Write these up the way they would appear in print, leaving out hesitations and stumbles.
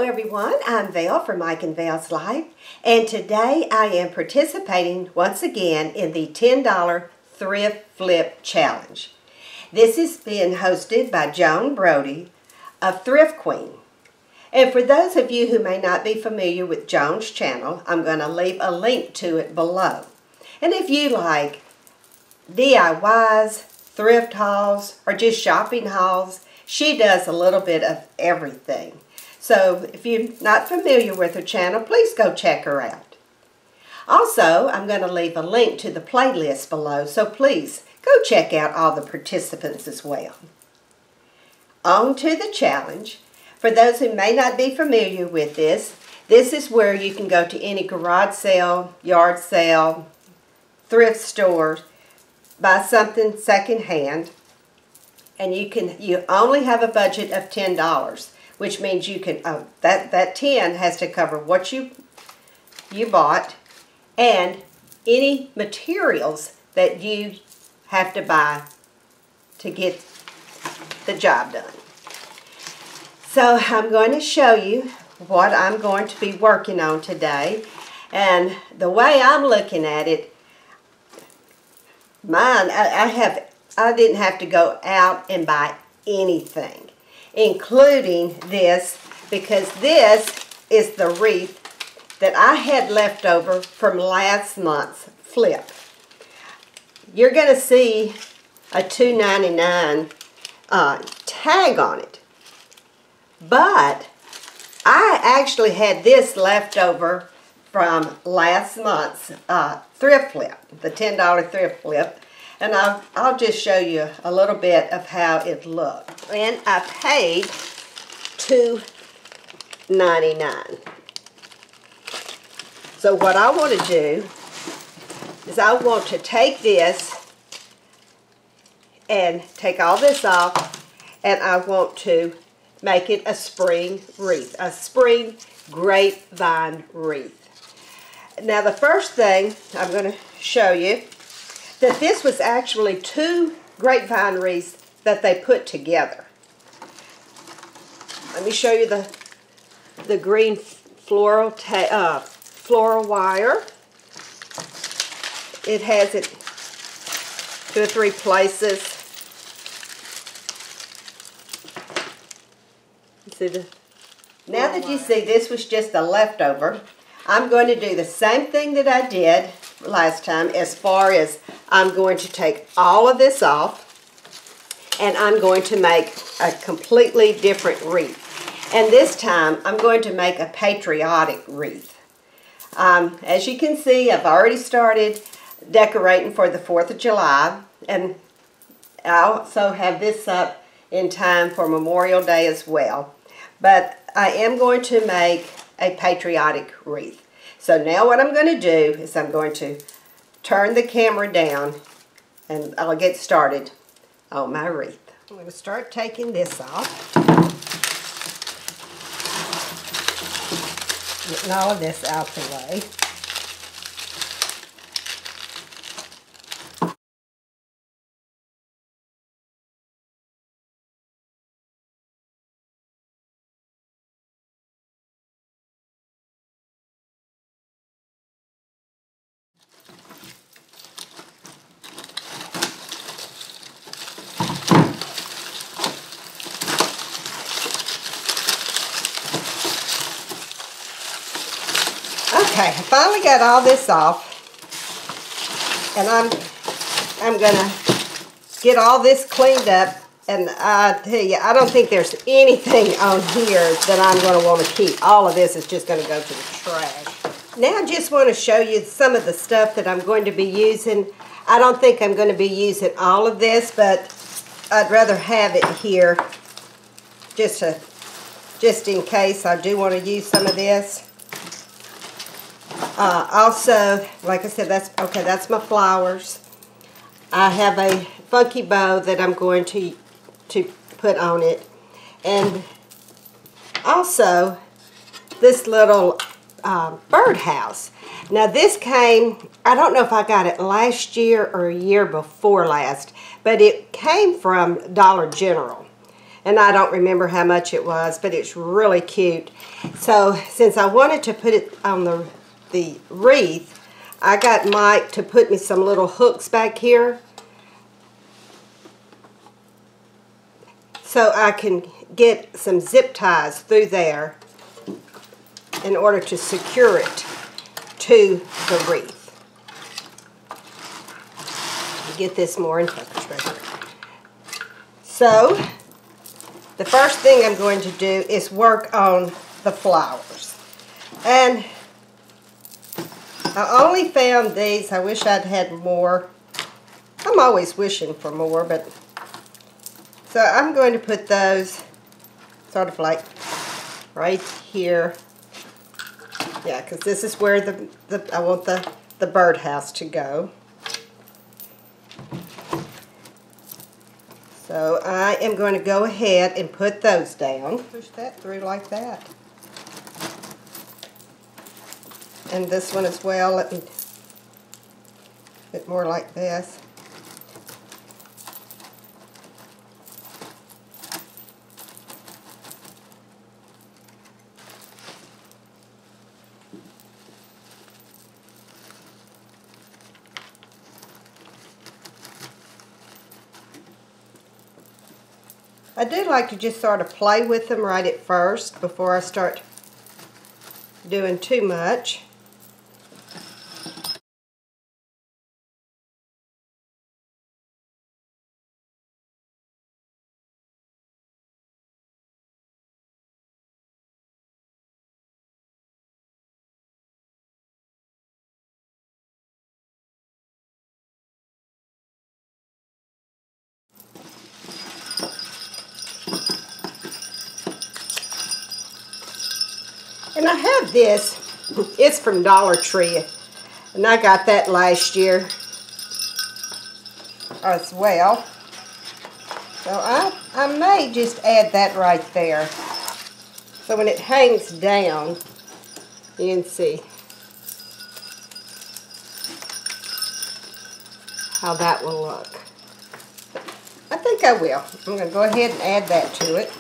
Hello everyone, I'm Val from Mike and Val's Life, and today I am participating once again in the $10 Thrift Flip Challenge. This is being hosted by Joan Brodie of Thrift Queen. And for those of you who may not be familiar with Joan's channel, I'm going to leave a link to it below. And if you like DIYs, thrift hauls, or just shopping hauls, she does a little bit of everything. So if you're not familiar with her channel, please go check her out. Also, I'm going to leave a link to the playlist below, so please go check out all the participants as well. On to the challenge. For those who may not be familiar with this is where you can go to any garage sale, yard sale, thrift store, buy something secondhand, and you only have a budget of $10. Which means you can, that 10 has to cover what you bought and any materials that you have to buy to get the job done. So I'm going to show you what I'm going to be working on today. And the way I'm looking at it, I didn't have to go out and buy anything, including this, because this is the wreath that I had left over from last month's flip. You're going to see a $2.99 tag on it, but I actually had this left over from last month's thrift flip, the $10 thrift flip. And I'll just show you a little bit of how it looked. And I paid $2.99. So what I want to do is I want to take this and take all this off, and I want to make it a spring wreath, a spring grapevine wreath. Now the first thing I'm going to show you that this was actually 2 grapevine wreaths that they put together. Let me show you the green floral wire. It has it 2 or 3 places. Now that you see this was just a leftover, I'm going to do the same thing that I did last time, as far as I'm going to take all of this off and I'm going to make a completely different wreath. And this time I'm going to make a patriotic wreath. As you can see, I've already started decorating for the 4th of July, and I also have this up in time for Memorial Day as well. But I am going to make a patriotic wreath. So now what I'm going to do is I'm going to turn the camera down and I'll get started on my wreath. I'm going to start taking this off. Getting all of this out the way. Okay, I finally got all this off, and I'm gonna get all this cleaned up, and I tell you, I don't think there's anything on here that I'm gonna want to keep. All of this is just gonna go to the trash. Now I just want to show you some of the stuff that I'm going to be using. I don't think I'm going to be using all of this, but I'd rather have it here just in case I do want to use some of this. Also, like I said, that's my flowers. I have a funky bow that I'm going to put on it. And also, this little birdhouse. Now this came, I don't know if I got it last year or a year before last, but it came from Dollar General. And I don't remember how much it was, but it's really cute. So since I wanted to put it on the wreath, I got Mike to put me some little hooks back here so I can get some zip ties through there in order to secure it to the wreath. Get this more in focus right here. So the first thing I'm going to do is work on the flowers. And I only found these. I wish I'd had more. I'm always wishing for more, but so I'm going to put those sort of like right here. Yeah, because this is where I want the birdhouse to go. So I am going to go ahead and put those down. Push that through like that. And this one as well, let me put more like this. I do like to just sort of play with them right at first before I start doing too much. And I have this, it's from Dollar Tree, and I got that last year as well. So I may just add that right there. So when it hangs down, you can see how that will look. I think I will. I'm going to go ahead and add that to it.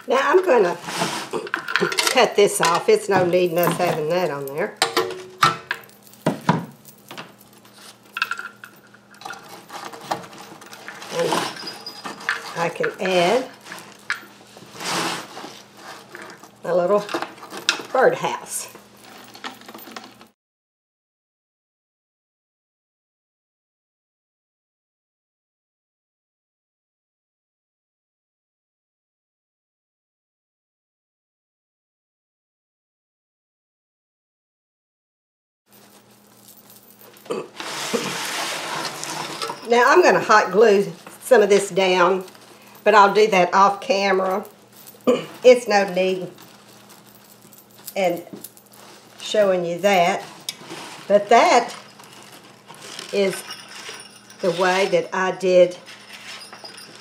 Now I'm going to cut this off. It's no need in us having that on there. And I can add a little birdhouse. Now I'm going to hot glue some of this down, but I'll do that off camera. It's no need in showing you that. But that is the way that I did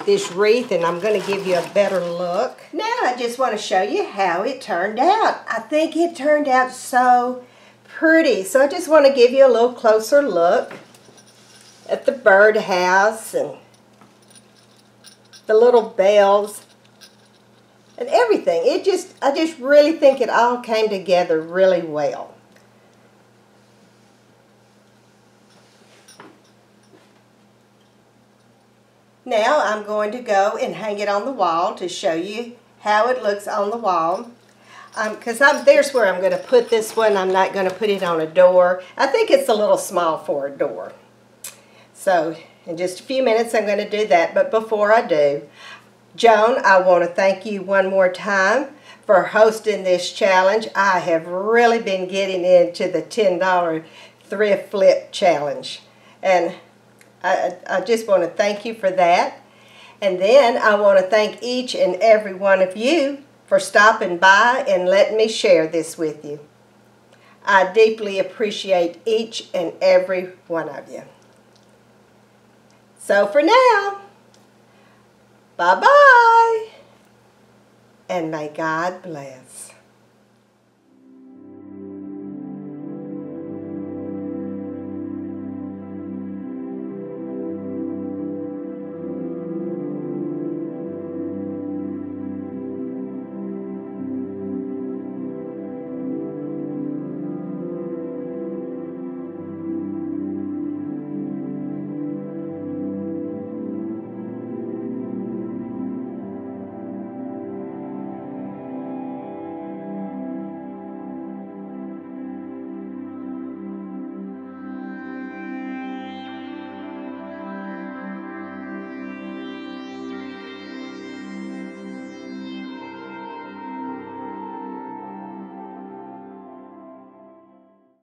this wreath, and I'm going to give you a better look. Now I just want to show you how it turned out. I think it turned out so pretty. So I just want to give you a little closer look at the birdhouse and the little bells and everything. I just really think it all came together really well. Now I'm going to go and hang it on the wall to show you how it looks on the wall. Because there's where I'm going to put this one. I'm not going to put it on a door. I think it's a little small for a door. So in just a few minutes I'm going to do that. But before I do, Joan, I want to thank you one more time for hosting this challenge. I have really been getting into the $10 Thrift Flip challenge. And I just want to thank you for that. And then I want to thank each and every one of you for stopping by and letting me share this with you. I deeply appreciate each and every one of you. So for now, bye-bye, and may God bless.